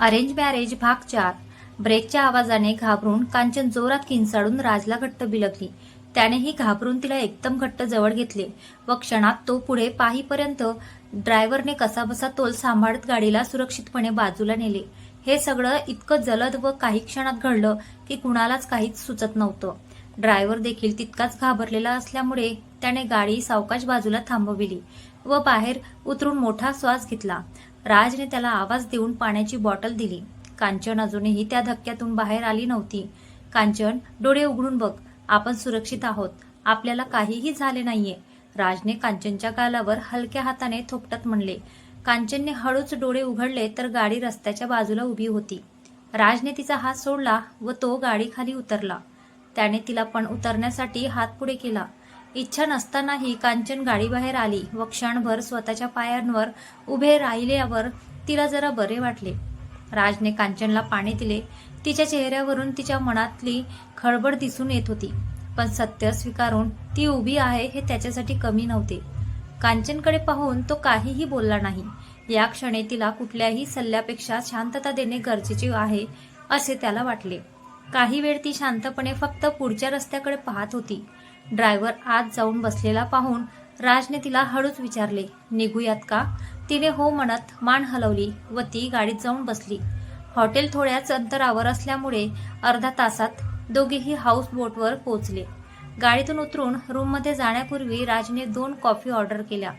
Arrange marriage भाग 4. ब्रेकच्या आवाजाने घाबरून कांचन जोरात किंचाळून राजला घट्ट बिलगली. त्यानेही घाबरून तिला एकदम घट्ट जवळ घेतले व क्षणात तो पुढे पाहीपर्यंत ड्रायव्हरने कसाबसा तोल सांभाळत गाडीला सुरक्षितपणे बाजूला नेले. हे सगळं इतकं जलद व काही क्षणात घडलं की कुणालाच काहीच सुचत नव्हतं. ड्रायव्हर देखील तितकाच घाबरलेला असल्यामुळे त्याने गाडी सावकाश बाजूला थांबविली व बाहेर उतरून मोठा श्वास घेतला. राजने त्याला आवाज देऊन पाण्याची बॉटल दिली. कांचन अजूनही त्या धक्क्यातून बाहेर आली नव्हती. कांचन, डोळे उघडून बघ, आपण सुरक्षित आहोत, आपल्याला काहीही झाले नाहीये, राजने कांचनच्या गालावर हलक्या हाताने थोपटत म्हणले. कांचनने हळूच डोळे उघडले तर गाडी रस्त्याच्या बाजूला उभी होती. राजने तिचा हात सोडला व तो गाडीखाली उतरला. त्याने तिला पण उतरण्यासाठी हात पुढे केला. इच्छा नसतानाही कांचन गाडीबाहेर आली व क्षणभर स्वतःच्या पायांवर उभे राहिल्यावर तिला जरा बरे वाटले. राजने कांचनला पाणी दिले. तिच्या चेहऱ्यावरून तिच्या मनातली खळबळ दिसून येत होती, पण सत्य स्वीकारून ती उभी आहे हे त्याच्यासाठी कमी नव्हते. कांचनकडे पाहून तो काहीही बोलला नाही. या क्षणी तिला कुठल्याही सल्ल्यापेक्षा शांतता देणे गरजेचे आहे असे त्याला वाटले. काही वेळ ती शांतपणे फक्त पुढच्या रस्त्याकडे पाहत होती. ड्रायव्हर आत जाऊन बसलेला पाहून राजने तिला हळूच विचारले, निघूयात का? तिने हो म्हणत मान हलवली व ती गाडीत जाऊन बसली. हॉटेल थोड्याच अंतरावर असल्यामुळे अर्धा तासात दोघेही हाऊस बोटवर पोहोचले. गाडीतून उतरून रूममध्ये जाण्यापूर्वी राजने 2 कॉफी ऑर्डर केल्या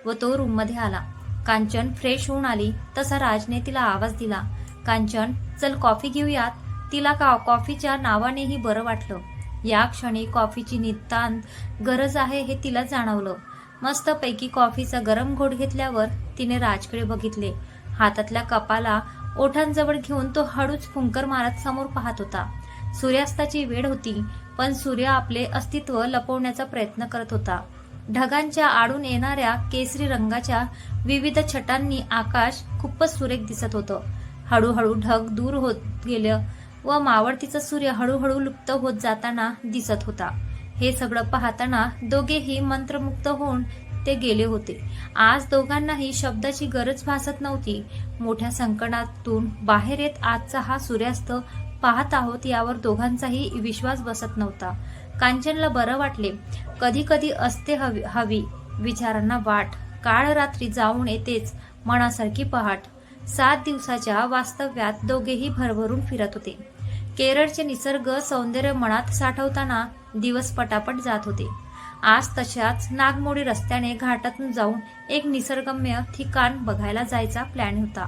व तो रूममध्ये आला. कांचन फ्रेश होऊन आली तसा राजने तिला आवाज दिला. कांचन, चल कॉफी घेऊयात. तिला कॉफीच्या नावानेही बरं वाटलं. या क्षणी कॉफीची नितांत गरज आहे हे तिला जाणवलं. मस्तपैकी कॉफीचा गरम घोट घेतल्यावर तिने राजकडे बघितले. हातातल्या कपाला ओठांजवळ घेऊन तो हळूच फुंकर मारत समोर पाहत होता. सूर्यास्ताची वेळ होती, पण सूर्य आपले अस्तित्व लपवण्याचा प्रयत्न करत होता. ढगांच्या आडून येणाऱ्या केसरी रंगाच्या विविध छटांनी आकाश खूपच सुरेख दिसत होतं. हळूहळू ढग दूर होत गेलं व मावळतीचा सूर्य हळूहळू लुप्त होत जाताना दिसत होता. हे सगळं पाहताना दोघेही मंत्रमुग्ध होऊन ते गेले होते. आज दोघांनाही शब्दाची गरज भासत नव्हती. मोठ्या संकटातून बाहेर येत आजचा हा सूर्यास्त पाहत आहोत यावर दोघांचाही विश्वास बसत नव्हता. कांचनला बरं वाटले. कधी कधी असते हवी विचारांना वाट. काळ रात्री जाऊन येतेच मनासारखी पहाट. 7 दिवसाच्या वास्तव्यात दोघेही भरभरून फिरत होते. केरळचे निसर्ग सौंदर्य मनात साठवताना दिवस पटापट जात होते. आज तशाच नागमोडी रस्त्याने घाटातून जाऊन एक निसर्गरम्य ठिकाण बघायला जायचा प्लॅन होता.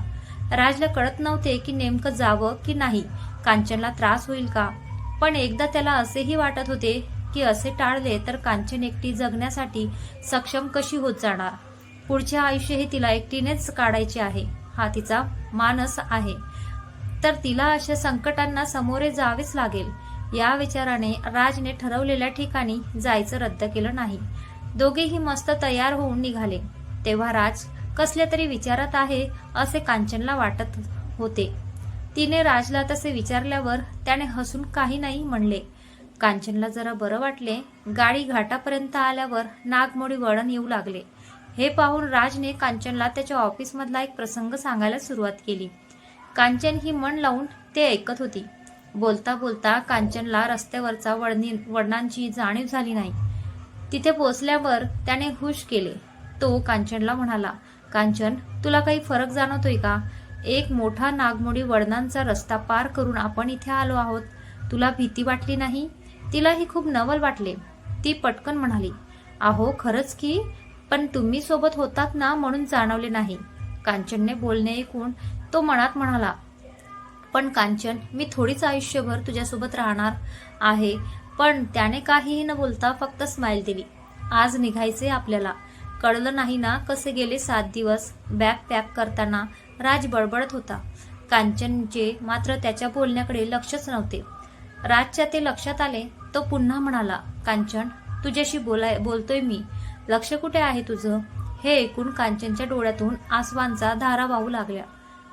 राजला कळत नव्हते की नेमकं जावं की नाही, कांचनला त्रास होईल का. पण एकदा त्याला असेही वाटत होते की असे टाळले तर कांचन एकटी जगण्यासाठी सक्षम कशी होत जाणार. पुढचे आयुष्य हे तिला एकटीनेच काढायचे आहे हा तिचा मानस आहे, तर तिला अशा संकटांना सामोरे जावेच लागेल. या विचाराने राजने ठरवलेल्या ठिकाणी जायचं रद्द केलं नाही. दोघेही मस्त तयार होऊन निघाले. तेव्हा राज कसल्या तरी विचारात आहे असे कांचनला वाटत होते. तिने राजला तसे विचारल्यावर त्याने हसून काही नाही म्हणले. कांचनला जरा बरं वाटले. गाडी घाटापर्यंत आल्यावर नागमोडी वळण येऊ लागले. हे पाहून राजने कांचनला त्याच्या ऑफिसमधला एक प्रसंग सांगायला सुरुवात केली. कांचन ही मन लावून ते ऐकत होती. बोलता बोलता कांचनला रस्त्यावरचा वळणांची जाणीव झाली नाही. तिथे पोचल्यावर त्याने हुश केले. तो कांचनला म्हणाला, कांचन, तुला काही फरक जाणवतोय का? एक मोठा नागमोडी वळणांचा रस्ता पार करून आपण इथे आलो आहोत. तुला भीती वाटली नाही? तिलाही खूप नवल वाटले. ती पटकन म्हणाली, अहो खरंच की, पण तुम्ही सोबत होतात ना म्हणून जाणवले नाही. कांचनने बोलणे ऐकून तो मनात म्हणाला, पण कांचन, मी थोडीच आयुष्यभर तुझ्यासोबत राहणार आहे. पण त्याने काहीही न बोलता फक्त स्माइल दिली. आज निघायचे आपल्याला. कळलं नाही ना कसे गेले 7 दिवस. बॅग पॅक करताना राज बडबडत होता. कांचनचे मात्र त्याच्या बोलण्याकडे लक्षच नव्हते. राजच्या ते लक्षात आले. तो पुन्हा म्हणाला, कांचन, तुझ्याशी बोलतोय मी. लक्ष कुठे आहे तुझं? हे ऐकून कांचनच्या डोळ्यातून आसवांचा धारा वाहू लागल्या.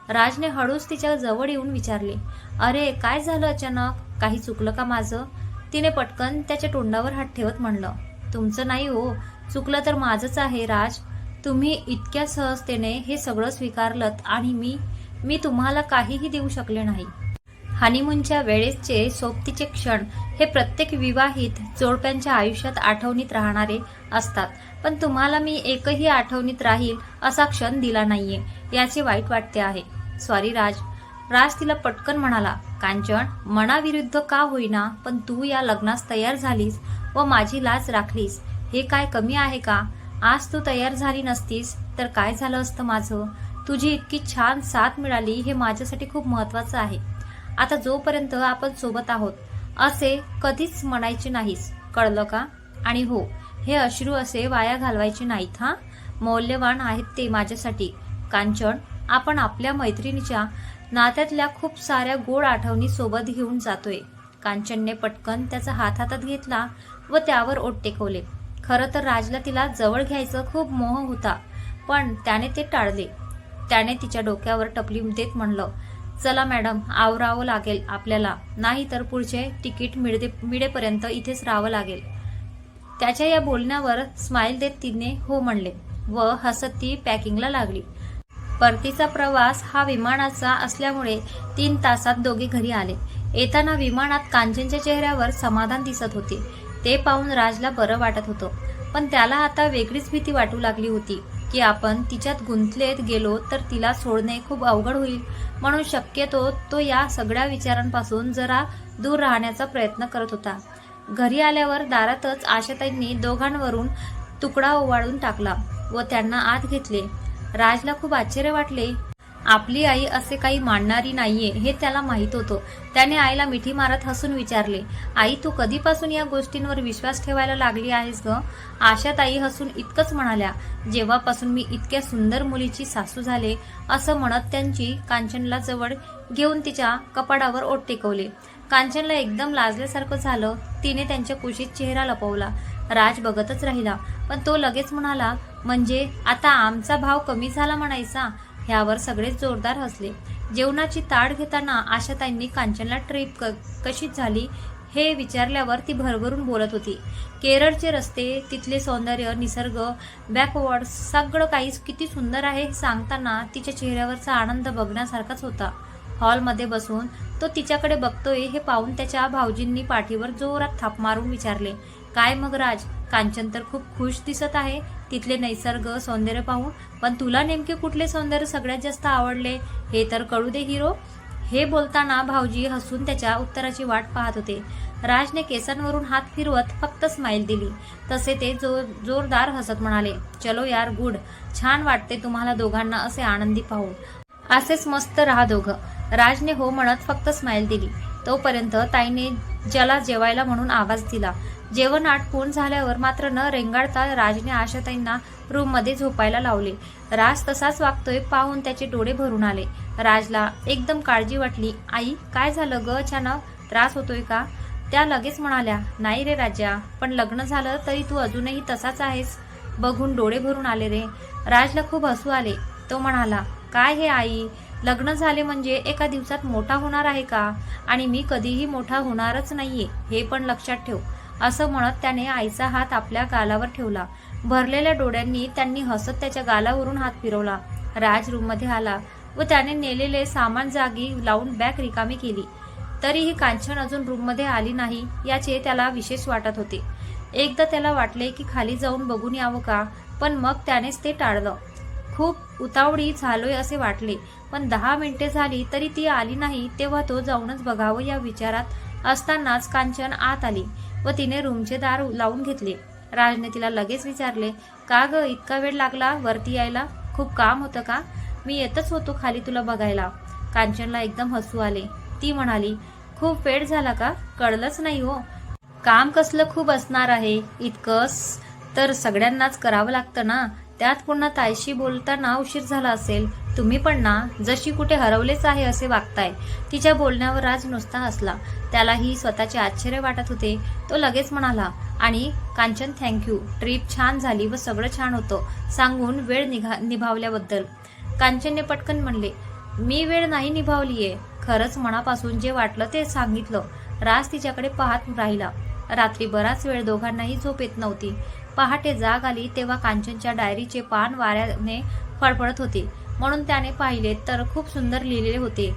राजने हळूच तिच्या जवळ येऊन विचारले, अरे काय झालं अचानक? काही चुकलं का माझं? तिने पटकन त्याच्या तोंडावर हात ठेवत म्हणलं, तुमचं नाही हो, चुकलं तर माझंच आहे राज. तुम्ही इतक्या सहजतेने हे सगळं स्वीकारलत आणि मी मी तुम्हाला काहीही देऊ शकले नाही. हनीमूनच्या वेळेसचे सोबतीचे क्षण हे प्रत्येक विवाहित जोडप्यांच्या आयुष्यात आठवणीत राहणारे असतात, पण तुम्हाला मी एकही आठवणीत राहील असा क्षण दिला नाहीये, याचे वाईट वाटते आहे. सॉरी राज. राज तिला पटकन म्हणाला. कांचन, मनाविरुद्ध का होईना, पण तू या लग्नास तयार झालीस व माझी लाज राखलीस, हे काय कमी आहे का? आज तू तयार झाली नसतीस तर काय झालं असतं माझं? तुझी इतकी छान साथ मिळाली हे माझ्यासाठी खूप महत्वाचं आहे. आता जोपर्यंत आपण सोबत आहोत असे कधीच म्हणायचे नाहीस, कळलं का? आणि हो, हे अश्रू असे वाया घालवायचे नाहीत हा. मौल्यवान आहेत ते माझ्यासाठी. कांचन, आपण आपल्या मैत्रिणीच्या नात्यातल्या खूप साऱ्या गोड आठवणी सोबत घेऊन जातोय. कांचनने पटकन त्याचा हात हातात घेतला व त्यावर ओठ टेकवले. खरं तर राजला तिला जवळ घ्यायचं खूप मोह होता, पण त्याने ते टाळले. त्याने तिच्या डोक्यावर टपली देत म्हणलं, चला मॅडम, आवरावं लागेल आपल्याला, नाही तर पुढचे तिकीट मिळेपर्यंत इथेच राहावं लागेल. त्याच्या या बोलण्यावर स्माईल देत तिने हो म्हणले व हसत ती पॅकिंगला लागली. परतीचा प्रवास हा विमानाचा असल्यामुळे 3 तासात दोघे घरी आले. येताना विमानात कांचनच्या चेहऱ्यावर समाधान दिसत होते. ते पाहून राजला बरं वाटत होतं, पण त्याला आता वेगळीच भीती वाटू लागली होती की आपण तिच्यात गुंतलेत गेलो तर तिला सोडणे खूप अवघड होईल. म्हणून शक्यतो तो या सगळ्या विचारांपासून जरा दूर राहण्याचा प्रयत्न करत होता. घरी आल्यावर दारातच आशाताईंनी दोघांवरून तुकडा ओवाळून टाकला व त्यांना आत घेतले. राजला खूप आश्चर्य वाटले. आपली आई असे काही मानणारी नाहीये हे त्याला माहित होतं. त्याने आईला मिठी मारत हसून विचारले, आई, तू कधीपासून या गोष्टींवर विश्वास ठेवायला लागली आहेस ग? आशाताई हसून इतकंच म्हणाल्या, जेव्हापासून मी इतक्या सुंदर मुलीची सासू झाले, असं म्हणत त्यांची कांचनला जवळ घेऊन तिच्या कपाडावर ओठ टेकवले. कांचनला एकदम लाजल्यासारखं झालं. तिने त्यांच्या कुशीत चेहरा लपवला. राज बघतच राहिला, पण तो लगेच म्हणाला, म्हणजे आता आमचा भाव कमी झाला म्हणायचा? ह्यावर सगळेच जोरदार हसले. जेवणाची ताट घेताना आशाताईंनी कांचनला ट्रिप कशी झाली हे विचारल्यावर ती भरभरून बोलत होती. केरळचे रस्ते, तिथले सौंदर्य, निसर्ग, बॅकवॉर्ड्स, सगळं काही किती सुंदर आहे हे सांगताना तिच्या चेहऱ्यावरचा आनंद बघण्यासारखाच होता. हॉलमध्ये बसून तो तिच्याकडे बघतोय हे पाहून त्याच्या भाऊजींनी पाठीवर जोरात थाप मारून विचारले, काय मग राज, कांचन तर खूप खुश दिसत आहे तिथले नैसर्ग सौंदर्य पाहून, पण तुला नेमके कुठले सौंदर्य सगळ्यात जास्त आवडले हे तर कळू दे हिरो. हे बोलताना भाऊजी हसून त्याच्या उत्तराची वाट पाहत होते. राजने केसांवरून हात फिरवत फक्त स्माईल दिली. तसे ते जोरदार हसत म्हणाले, चलो यार, गुड, छान वाटते तुम्हाला दोघांना असे आनंदी पाहून. असेच मस्त राहा दोघं. राजने हो म्हणत फक्त स्माईल दिली. तोपर्यंत ताईने ज्याला जेवायला म्हणून आवाज दिला. जेवण आटपून झाल्यावर मात्र न रेंगाळता राजने आशाताईंना रूममध्ये झोपायला लावले. राज तसाच वागतोय पाहून त्याचे डोळे भरून आले. राजला एकदम काळजी वाटली. आई, काय झालं ग, अचानक त्रास होतोय का? त्या लगेच म्हणाल्या, नाही रे राजा, पण लग्न झालं तरी तू अजूनही तसाच आहेस. बघून डोळे भरून आले रे. राजला खूप हसू आले. तो म्हणाला, काय हे आई, लग्न झाले म्हणजे एका दिवसात मोठा होणार आहे का? आणि मी कधीही मोठा होणारच नाहीये, हे पण लक्षात ठेव. असं म्हणत त्याने आईचा हात आपल्या गालावर ठेवला. भरलेल्या डोळ्यांनी त्यांनी हसत त्याच्या गालावरून हात फिरवला. राज रूममध्ये आला व त्याने नेलेले सामान जागी लावून बॅग रिकामी केली. तरीही कांचन अजून रूममध्ये आली नाही याचे त्याला विशेष वाटत होते. एकदा त्याला वाटले की खाली जाऊन बघून यावं का, पण मग त्यानेच ते टाळलं. खूप उतावळी झालोय असे वाटले, पण 10 मिनिटे झाली तरी ती आली नाही तेव्हा तो जाऊनच बघावं या विचारात असतानाच कांचन आत आली व तिने रूमचे दार लावून घेतले. राजने तिला लगेच विचारले, का ग, इतका वेळ लागला वरती यायला? खूप काम होतं का? मी येतच होतो खाली तुला बघायला. कांचनला एकदम हसू आले. ती म्हणाली, खूप वेळ झाला का? कळलंच नाही हो. काम कसलं खूप असणार आहे, इतकंच तर सगळ्यांनाच करावं लागतं ना. त्यात पुन्हा ताईशी बोलताना उशीर झाला असेल. तुम्ही पण ना जशी कुठे हरवलेच आहे असे वागताय. तिच्या बोलण्यावर राज नुसता हसला. त्यालाही स्वतःचे आश्चर्य वाटत होते. तो लगेच म्हणाला, आणि कांचन, थँक्यू, ट्रिप छान झाली व सगळं छान होतं सांगून वेळ निभावल्याबद्दल. कांचनने पटकन म्हणले, मी वेळ नाही निभावलीये, खरंच मनापासून जे वाटलं ते सांगितलं. राज तिच्याकडे पाहत राहिला. रात्री बराच वेळ दोघांनाही झोप येत नव्हती. पहाटे जाग आली तेव्हा कांचनच्या डायरीचे पान वाऱ्याने फडफडत होते. म्हणून त्याने पाहिले तर खूप सुंदर लिहिलेले होते.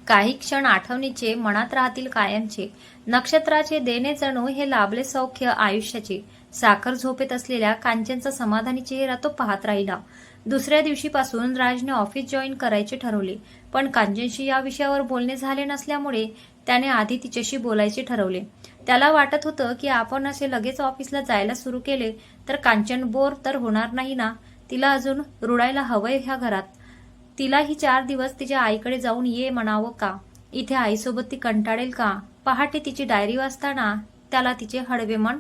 काही क्षण आठवणीचे मनात राहतील कायमचे. नक्षत्राचे देणे जणू हे लाभले सौख्य आयुष्याचे. साखर झोपेत असलेल्या कांचनचा समाधानी चेहरा तो पाहत राहिला. दुसऱ्या दिवशीपासून राजने ऑफिस जॉईन करायचे ठरवले, पण कांचनशी या विषयावर बोलणे झाले नसल्यामुळे त्याने आधी तिच्याशी बोलायचे ठरवले. त्याला वाटत होतं की आपण असे लगेच ऑफिसला जायला सुरू केले तर कांचन बोर तर होणार नाही ना. तिला अजून रुळायला हवंय ह्या घरात. तिलाही 4 दिवस तिच्या आईकडे जाऊन ये म्हणावं का? इथे आईसोबत ती कंटाळेल का? पहाटे तिची डायरी वाचताना त्याला तिचे हळवे मन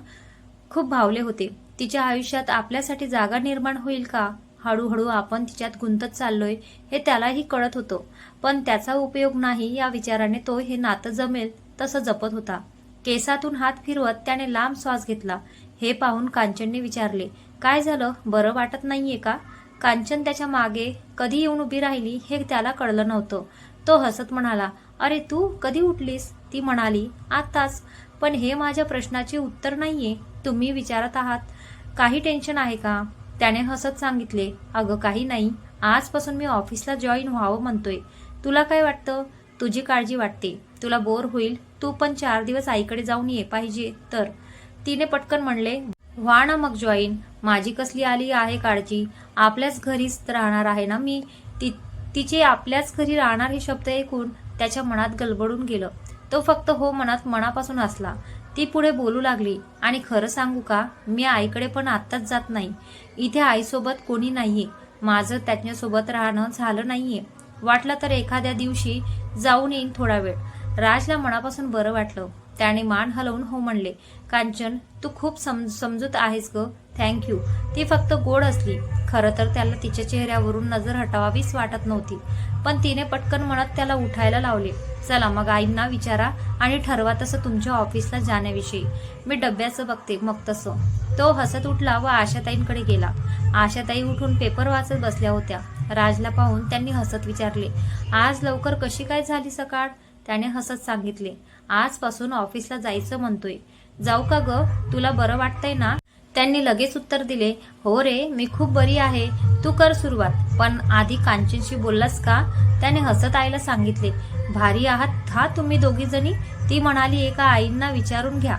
खूप भावले होते. तिच्या आयुष्यात आपल्यासाठी जागा निर्माण होईल का? हळूहळू आपण तिच्यात गुंतत चाललोय हे त्यालाही कळत होतं, पण त्याचा उपयोग नाही या विचाराने तो हे नातं जमेल तसं जपत होता. केसातून हात फिरवत त्याने लांब श्वास घेतला. हे पाहून कांचनने विचारले, काय झालं, बरं वाटत नाहीये का? कांचन त्याच्या मागे कधी येऊन उभी राहिली हे त्याला कळलं नव्हतं. तो हसत म्हणाला, अरे तू कधी उठलीस? ती म्हणाली, आत्ताच. पण हे माझ्या प्रश्नाचे उत्तर नाहीये. तुम्ही विचारत आहात काही टेन्शन आहे का? त्याने हसत सांगितले, अगं काही नाही, आजपासून मी ऑफिसला जॉईन व्हावं म्हणतोय. तुला काय वाटतं? तुझी काळजी वाटते. तुला बोर होईल. तू पण 4 दिवस आईकडे जाऊन ये पाहिजे तर. तिने पटकन म्हणले, व्हा ना मग जॉईन. माझी कसली आली आहे काळजी. आपल्याच घरीच राहणार आहे ना मी. तिचे आपल्याच घरी राहणार हे शब्द ऐकून त्याच्या मनात गलबडून गेलं. तो फक्त हो मनात मनापासून हसला. ती पुढे बोलू लागली, आणि खरं सांगू का, मी आईकडे पण आत्ताच जात नाही. इथे आईसोबत कोणी नाहीये. माझं त्याच्यासोबत राहणं झालं नाहीये. वाटलं तर एखाद्या दिवशी जाऊन येईन थोडा वेळ. राजला मनापासून बरं वाटलं. त्याने मान हलवून हो म्हणले. कांचन, तू खूप समजूत आहेस ग. थँक्यू. ती फक्त गोड असली. खरं तर त्याला तिच्या चेहऱ्यावरून नजर हटवावीच वाटत नव्हती, पण तिने पटकन म्हणत त्याला उठायला लावले. चला मग आईंना विचारा आणि ठरवा तसं तुमच्या ऑफिसला जाण्याविषयी. मी डब्याचं बघते मग तसं. तो हसत उठला व आशाताईंकडे गेला. आशाताई उठून पेपर वाचत बसल्या होत्या. राजला पाहून त्यांनी हसत विचारले, आज लवकर कशी काय झाली सकाळ? त्याने हसत सांगितले, आजपासून ऑफिसला जायचं म्हणतोय. जाऊ का ग? तुला बरं वाटतंय ना? त्यांनी लगेच उत्तर दिले, हो रे, मी खूप बरी आहे. तू कर सुरुवात. पण आधी कांचनशी बोललास का? त्याने हसत आईला सांगितले. भारी आहात हा तुम्ही दोघी जणी. ती म्हणाली, एका आईंना विचारून घ्या.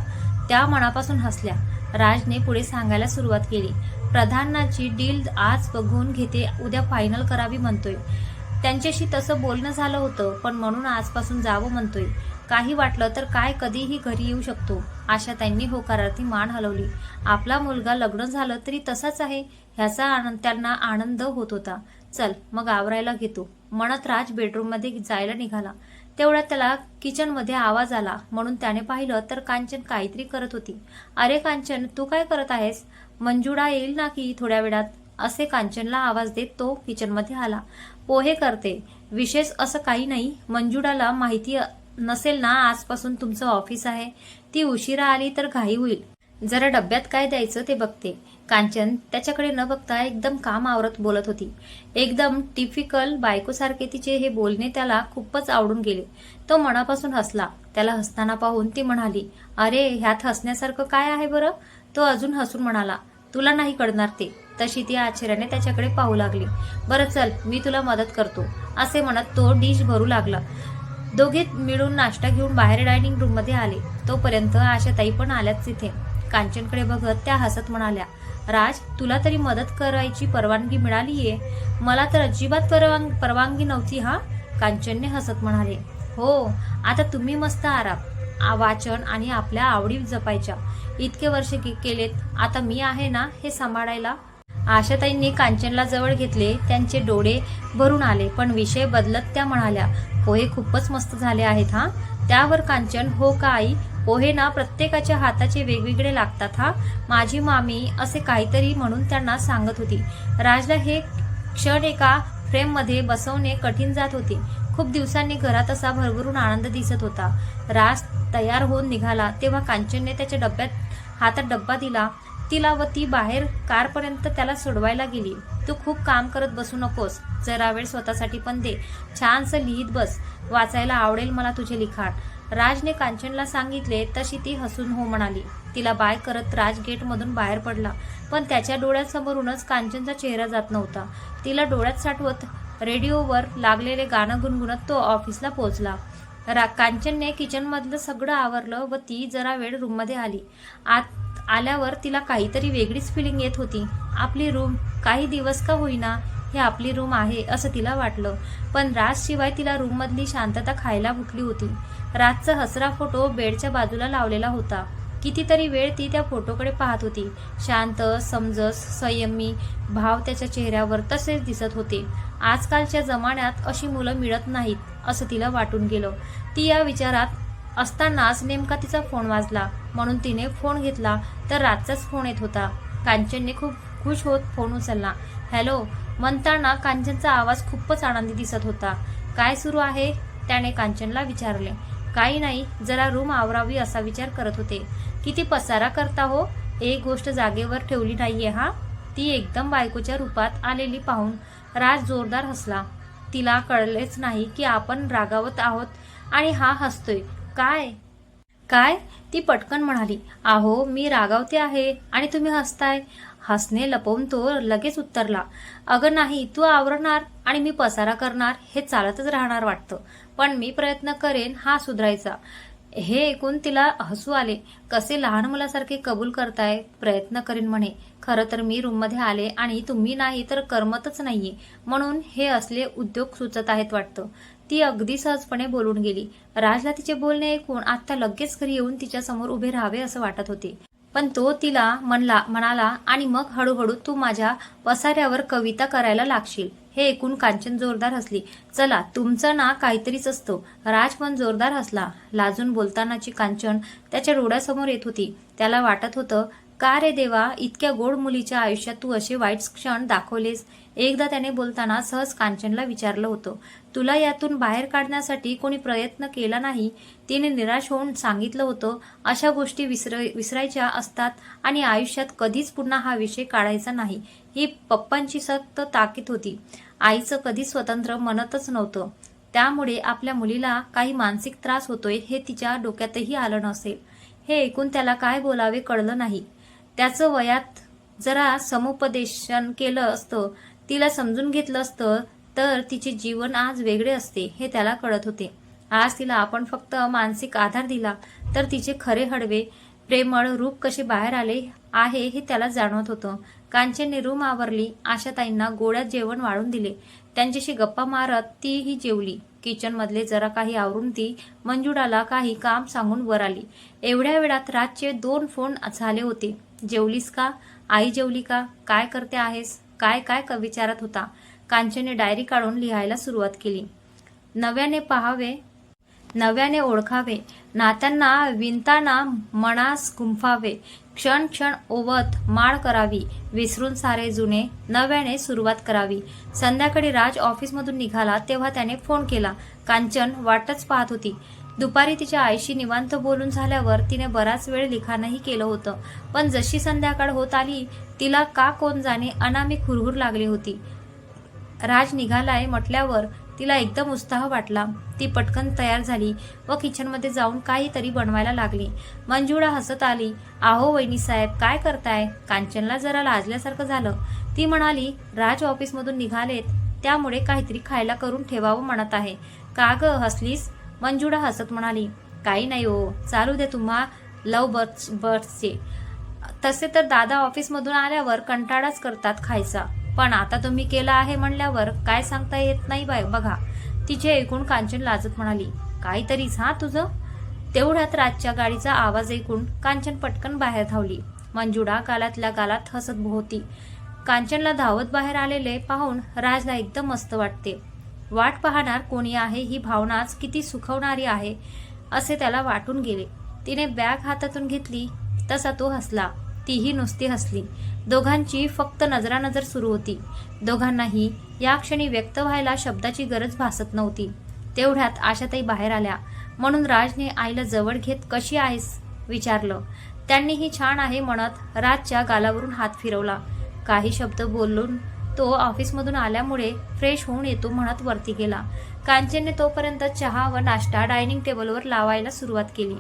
त्या मनापासून हसल्या. राजने पुढे सांगायला सुरुवात केली. प्रधानाची डील आज बघून घेते, उद्या फायनल करावी म्हणतोय. त्यांच्याशी तसं बोलणं झालं होतं, पण म्हणून आजपासून जावं म्हणतोय. काही वाटलं तर काय कधीही घरी येऊ शकतो. आशाताईंनी होकारार्थी मान हलवली. आपला मुलगा लग्न झालं तरी तसाच आहे ह्याचा त्यांना आनंद होत होता. चल मग आवरायला घेतो म्हणत राज बेडरूममध्ये जायला निघाला. तेवढ्यात त्याला किचनमध्ये आवाज आला, म्हणून त्याने पाहिलं तर कांचन काहीतरी करत होती. अरे कांचन, तू काय करत आहेस? मंजुळा येईल ना की थोड्या वेळात, असे कांचनला आवाज देत तो किचनमध्ये आला. पोहे करते. विशेष असं काही नाही. मंजुळाला माहिती नसेल ना आजपासून तुमचं ऑफिस आहे. ती उशिरा आली तर घाई होईल. जरा डब्यात काय द्यायचं ते बघते. कांचन त्याच्याकडे न बघता एकदम काम आवरत बोलत होती. एकदम टिपिकल बायकोसारखे तिचे हे बोलणे त्याला खूपच आवडून गेले. तो मनापासून हसला. त्याला हसताना पाहून ती म्हणाली, अरे ह्यात हसण्यासारखं काय आहे बरं? तो अजून हसून म्हणाला, तुला नाही कळणार ते. तशी ती आश्चर्याने त्याच्याकडे पाहू लागली. बरं चल, मी तुला मदत करतो, असे म्हणत तो डिश भरू लागला. दोघे मिळून नाश्ता घेऊन बाहेर डायनिंग रूम मध्ये आले. तोपर्यंत आशाताई पण आल्याच तिथे. कांचनकडे बघत त्या हसत म्हणाल्या, राज, तुला तरी मदत करायची परवानगी मिळालीये. मला तर अजिबात परवानगी नव्हती हा. कांचनने हसत म्हणाले, हो, आता तुम्ही मस्त आराम, वाचन आणि आपल्या आवडी जपायच्या. इतके वर्ष केलेत, आता मी आहे ना हे सांभाळायला. आशाताईंनी कांचनला जवळ घेतले. त्यांचे डोळे भरून आले, पण विषय बदलत त्या म्हणाल्या, पोहे खूपच मस्त झाले आहेत हा. त्यावर कांचन, हो का आई? पोहे ना प्रत्येकाच्या हाताचे वेगवेगळे लागतात हा. माझी मामी असे काहीतरी म्हणून त्यांना सांगत होती. राजला हे क्षण एका फ्रेममध्ये बसवणे कठीण जात होते. खूप दिवसांनी घरात असा भरभरून आनंद दिसत होता. राज तयार होऊन निघाला तेव्हा कांचनने त्याच्या हातात डब्बा दिला तिला व ती बाहेर कारपर्यंत त्याला सोडवायला गेली. तू खूप काम करत बसू नकोस, जरा वेळ स्वतःसाठी पण दे. छानसं लिहित बस. वाचायला आवडेल मला तुझे लिखाण. राजने कांचनला सांगितले तशी ती हसून हो म्हणाली. तिला बाय करत राज गेटमधून बाहेर पडला, पण त्याच्या डोळ्यासमोरूनच कांचनचा चेहरा जात नव्हता. तिला डोळ्यात साठवत रेडिओवर लागलेले गाणं गुणगुणत तो ऑफिसला पोहोचला. कांचनने किचनमधलं सगळं आवरलं व ती जरा वेळ रूममध्ये आली. आत आल्यावर तिला काहीतरी वेगळीच फिलिंग येत होती. आपली रूम, काही दिवस का होईना हे आपली रूम आहे असं तिला वाटलं. पण राजशिवाय तिला रूममधली शांतता खायला फुटली होती. राजचा हसरा फोटो बेडच्या बाजूला लावलेला होता. कितीतरी वेळ ती त्या फोटोकडे पाहत होती. शांत, समजस, संयमी भाव त्याच्या चेहऱ्यावर तसेच दिसत होते. आजकालच्या जमान्यात अशी मुलं मिळत नाहीत असं तिला वाटून गेलं. ती या विचारात असतानाच नेमका तिचा फोन वाजला. म्हणून तिने फोन घेतला तर राजचाच फोन येत होता. कांचनने खूप खुश होत फोन उचलला. हॅलो म्हणताना कांचनचा आवाज खूपच आनंदी दिसत होता. काय सुरू आहे त्याने कांचनला विचारले. काही नाही, जरा रूम आवरावी असा विचार करत होते. किती पसारा करता हो, एक गोष्ट जागेवर ठेवली नाहीये हा. ती एकदम बायकोच्या रूपात आलेली पाहून राज जोरदार हसला. तिला कळलेच नाही की आपण रागावत आहोत आणि हा हसतोय. काय काय ती पटकन म्हणाली. अहो मी रागावते आहे आणि तुम्ही हसताय. हसणे लपवून तो लगेच उत्तरला. अगं नाही, तू आवरणार आणि मी पसारा करणार हे चालतच राहणार वाटतं. पण मी प्रयत्न करेन हा सुधारायचा. हे ऐकून तिला हसू आले. कसे लहान मुलासारखे कबूल करताय. प्रयत्न करीन म्हणे. खरं तर मी रूममध्ये आले आणि तुम्ही नाही तर करमतच नाहीये, म्हणून हे असले उद्योग सुचत आहेत वाटतं. ती अगदी सहजपणे बोलून गेली. राजला तिचे बोलणे ऐकून आता लगेच घरी येऊन तिच्या समोर उभे राहावे असं वाटत होते. पण तो तिला म्हणाला आणि मग हळूहळू तू माझ्या पसाऱ्यावर कविता करायला लागशील. हे ऐकून कांचन जोरदार हसली. चला तुमचं ना काहीतरीच असतं. राज पण जोरदार हसला. लाजून बोलतानाची कांचन त्याच्या डोळ्यासमोर येत होती. त्याला वाटत होतं, का रे देवा, इतक्या गोड मुलीच्या आयुष्यात तू असे वाईट क्षण दाखवलेस. एकदा त्याने बोलताना सहज कांचनला विचारलं होतं, तुला यातून बाहेर काढण्यासाठी कोणी प्रयत्न केला नाही. तिने निराश होऊन सांगितलं होतं, अशा गोष्टी विसरायच्या असतात आणि आयुष्यात कधीच पुन्हा हा विषय काढायचा नाही. ही पप्पांची सक्त ताकीद होती. आईचं कधीच स्वतंत्र म्हणतच नव्हतं. त्यामुळे आपल्या मुलीला काही मानसिक त्रास होतोय हे तिच्या डोक्यातही आलं नसेल. हे ऐकून त्याला काय बोलावे कळलं नाही. त्याचं वयात जरा समुपदेशन केलं असतं, तिला समजून घेतलं असतं तर तिचे जीवन आज वेगळे असते हे त्याला कळत होते. आज तिला आपण फक्त मानसिक आधार दिला तर तिचे खरे हळवे प्रेमळ रूप कसे बाहेर आले आहे हे त्याला जाणवत होतं. कांचनने रूम आवरली. आशाताईंना गोळ्यात जेवण वाढून दिले. त्यांच्याशी गप्पा मारत तीही जेवली. किचन मधले जरा काही आवरून ती मंजुळाला काही काम सांगून वर आली. एवढ्या वेळात राजचे 2 फोन झाले होते. जेवलीस का? आई जेवली का? काय करते आहेस? काय काय विचारत होता. कांचनने डायरी काढून लिहायला सुरुवात केली. नव्याने पाहावे, नव्याने ओळखावे, नात्यांना विणताना मनास गुंफावे, क्षण क्षण ओवत माळ करावी, विसरून सारे जुने नव्याने सुरुवात करावी. संध्याकाळी राज ऑफिसमधून निघाला तेव्हा त्याने फोन केला. कांचन वाटच पाहत होती. दुपारी तिच्या आईशी निवांत बोलून झाल्यावर तिने बराच वेळ लिखाणही केलं होतं. पण जशी संध्याकाळ होत आली तिला का कोण जाणे अनामिक हुरहुर लागली होती. राज निघालाय म्हटल्यावर तिला एकदम उत्साह वाटला. ती पटकन तयार झाली व किचनमध्ये जाऊन काहीतरी बनवायला लागली. मंजुळा हसत आली. आहो वहिनी साहेब, काय करताय? कांचनला जरा लाजल्यासारखं झालं. ती म्हणाली, राज ऑफिसमधून निघालेत त्यामुळे काहीतरी खायला करून ठेवावं म्हणत आहे. का ग हसलीस? मंजुळा हसत म्हणाली, काही नाही हो, चालू दे तुम्हा लव बर्ड्सचे. तसे तर दादा ऑफिसमधून आल्यावर कंटाळाच करतात खायचा, पण आता तुम्ही केला आहे म्हणल्यावर काय सांगता येत नाही बघा. तिचे ऐकून कांचन लाजत म्हणाली, काहीतरीच हा तुझं. तेवढ्यात राजच्या गाडीचा आवाज ऐकून कांचन पटकन बाहेर धावली. मंजुळा गालातल्या गालात हसत होती. कांचनला धावत बाहेर आलेले पाहून राजला एकदम मस्त वाटते. वाट पाहणार कोणी आहे ही भावनाच किती सुखवणारी आहे असे त्याला वाटून गेले. तिने बॅग हातातून घेतली तसा तो हसला. तीही नुसती हसली. दोघांची फक्त नजरानजर सुरू होती. दोघांनाही या क्षणी व्यक्त व्हायला शब्दाची गरज भासत नव्हती. तेवढ्यात आशाताई बाहेर आल्या. म्हणून राजने आईला जवळ घेत कशी आहेस विचारलं. त्यांनीही छान आहे म्हणत राजच्या गालावरून हात फिरवला. काही शब्द बोलून तो ऑफिसमधून आल्यामुळे फ्रेश होऊन येतो म्हणत वरती गेला. कांचनने तोपर्यंत चहा व नाश्ता डायनिंग टेबलवर लावायला सुरुवात केली.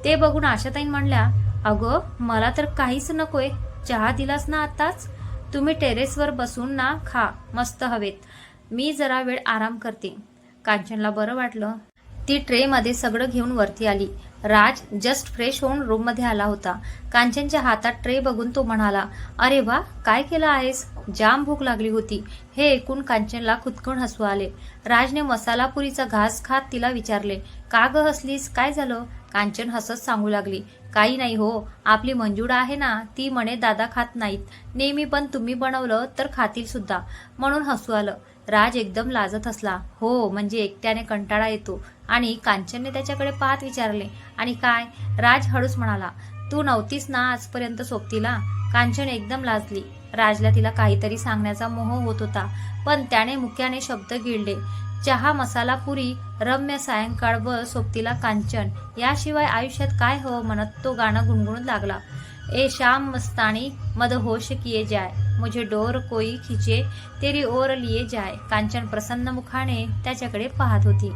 ते बघून आशाताई म्हणल्या, अगं मला तर काहीच नकोय. चहा दिलास ना आताच? तुम्ही टेरेसवर बसून ना खा मस्त हवेत. मी जरा वेळ आराम करते. कांचनला बरं वाटलं. ती ट्रेमध्ये सगळं घेऊन वरती आली. राज जस्ट फ्रेश होऊन रूममध्ये आला होता. कांचनच्या हातात ट्रे बघून तो म्हणाला, अरे वा, काय केलं आहेस? जाम भूक लागली होती. हे ऐकून कांचनला खुदकन हसू आले. राजने मसाला पुरीचा घास खात तिला विचारले, का ग हसलीस, काय झालं? कांचन हसत सांगू लागली, काही नाही हो, आपली मंजुळा आहे ना, ती म्हणे दादा खात नाहीत नेहमी, पण तुम्ही बनवलं तर खातील सुद्धा, म्हणून हसू आलं. राज एकदम लाजत हसला. हो, म्हणजे एकट्याने कंटाळा येतो. आणि कांचनने त्याच्याकडे पाहत विचारले, आणि काय? राज हळूच म्हणाला, तू नव्हतीस ना आजपर्यंत सोबतीला? कांचन एकदम लाजली. राजला तिला काहीतरी सांगण्याचा मोह होत होता, पण त्याने मुख्याने शब्द गिळले. चहा, मसाला पुरी, रम्य सायंकाळ व सोबतीला कांचन, याशिवाय आयुष्यात काय हवं म्हणत तो गाणं गुणगुणू लागला. ए शाम मस्तानी मदहोश किए जाए, मुझे डोर कोई खिचे तेरी ओर लिए जाए. कांचन प्रसन्न मुखाने त्याच्याकडे पाहत होती.